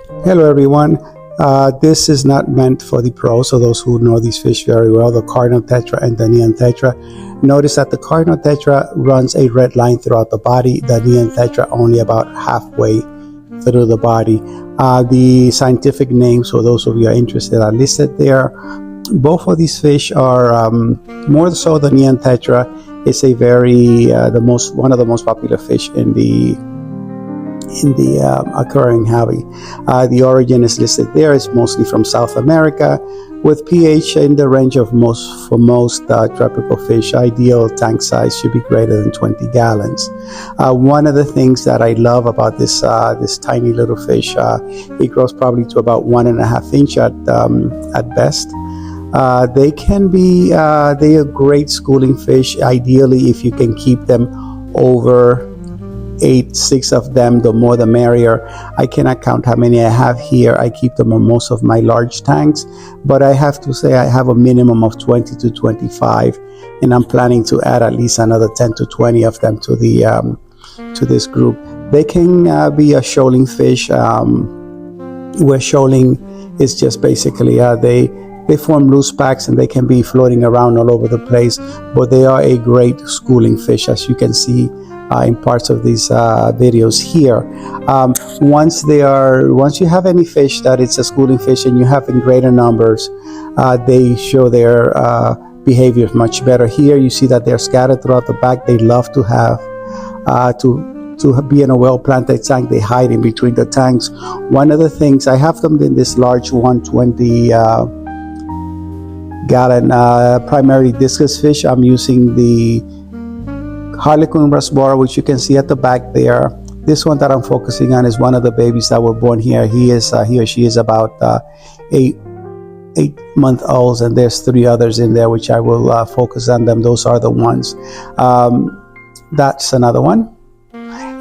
Hello everyone. This is not meant for the pros, so those who know these fish very well, the Cardinal tetra and the neon tetra. Notice that the Cardinal tetra runs a red line throughout the body, the neon tetra only about halfway through the body. The scientific names, for those of you who are interested, are listed there. Both of these fish are more so the neon tetra is a very one of the most popular fish in the occurring hobby. The origin is listed there. It's mostly from South America, with pH in the range of most tropical fish. Ideal tank size should be greater than 20 gallons. One of the things that I love about this tiny little fish, it grows probably to about 1.5 inch at best. They are great schooling fish. Ideally, if you can keep them over 6 of them, the more the merrier. I cannot count how many I have here. I keep them on most of my large tanks, but I have to say I have a minimum of 20 to 25, and I'm planning to add at least another 10 to 20 of them to this group. They can be a shoaling fish, where shoaling is just basically they form loose packs and they can be floating around all over the place, but they are a great schooling fish, as you can see in parts of these videos here. Once you have any fish that it's a schooling fish and you have in greater numbers, they show their behavior much better. Here you see that they're scattered throughout the back. They love to have to be in a well-planted tank. They hide in between the tanks. One of the things, I have them in this large 120 gallon primary discus fish. I'm using the Harlequin rasbora, which you can see at the back there. This one that I'm focusing on is one of the babies that were born here. He or she is about 8-month-olds, and there's 3 others in there, which I will focus on them. Those are the ones. That's another one.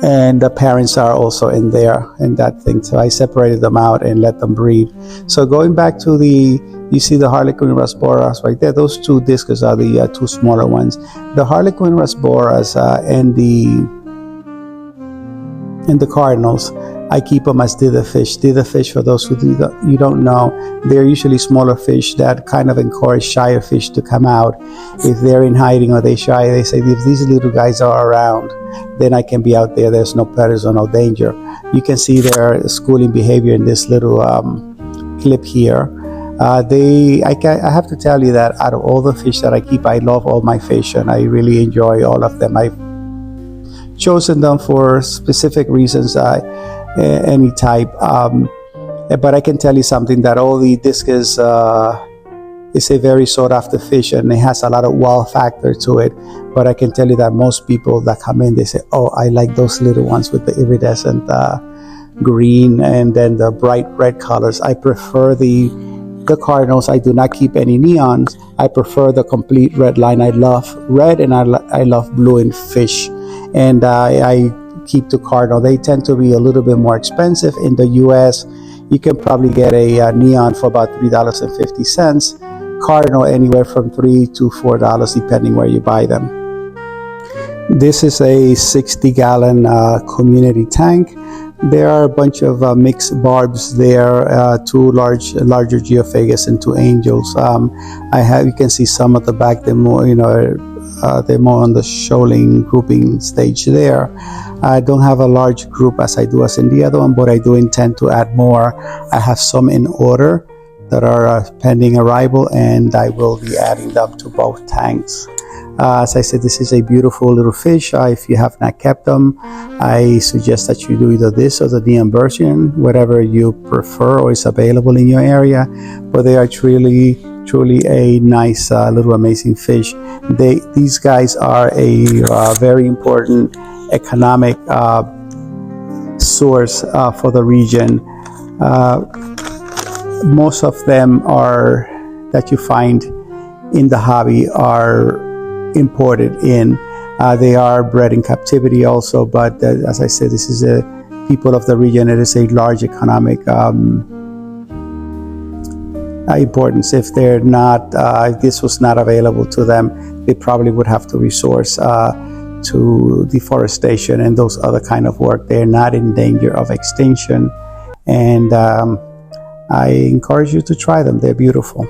And the parents are also in there in that thing. So I separated them out and let them breed. So going back to you see the Harlequin rasboras right there. Those 2 discus are the 2 smaller ones. The Harlequin rasboras and the Cardinals, I keep them as dither fish. Dither fish, for those who you don't know, they're usually smaller fish that kind of encourage shyer fish to come out. If they're in hiding or they shy, they say, if these little guys are around, then I can be out there. There's no predators or no danger. You can see their schooling behavior in this little clip here. I have to tell you that out of all the fish that I keep, I love all my fish and I really enjoy all of them. I've chosen them for specific reasons, any type. But I can tell you something, that all the discus is a very sought after fish and it has a lot of wow factor to it. But I can tell you that most people that come in, they say, oh, I like those little ones with the iridescent green and then the bright red colors. I prefer the Cardinals. I do not keep any neons. I prefer the complete red line. I love red and I love blue in fish. And I keep the Cardinal. They tend to be a little bit more expensive. In the US, you can probably get a neon for about $3.50. Cardinal anywhere from $3 to $4, depending where you buy them. This is a 60-gallon community tank. There are a bunch of mixed barbs there, 2 larger geophagus and 2 angels. You can see some at the back. They're more, they're more on the shoaling grouping stage there. I don't have a large group as I do as in the other one, but I do intend to add more. I have some in order that are pending arrival, and I will be adding them to both tanks. As I said, this is a beautiful little fish. If you have not kept them, I suggest that you do either this or the neon version, whatever you prefer or is available in your area. But they are truly a nice little amazing fish. These guys are a very important economic source for the region. Most of them that you find in the hobby are imported in. They are bred in captivity also, but as I said, this is a people of the region. It is a large economic importance. If they're not, if this was not available to them, they probably would have to resource to deforestation and those other kind of work. They're not in danger of extinction, and I encourage you to try them. They're beautiful.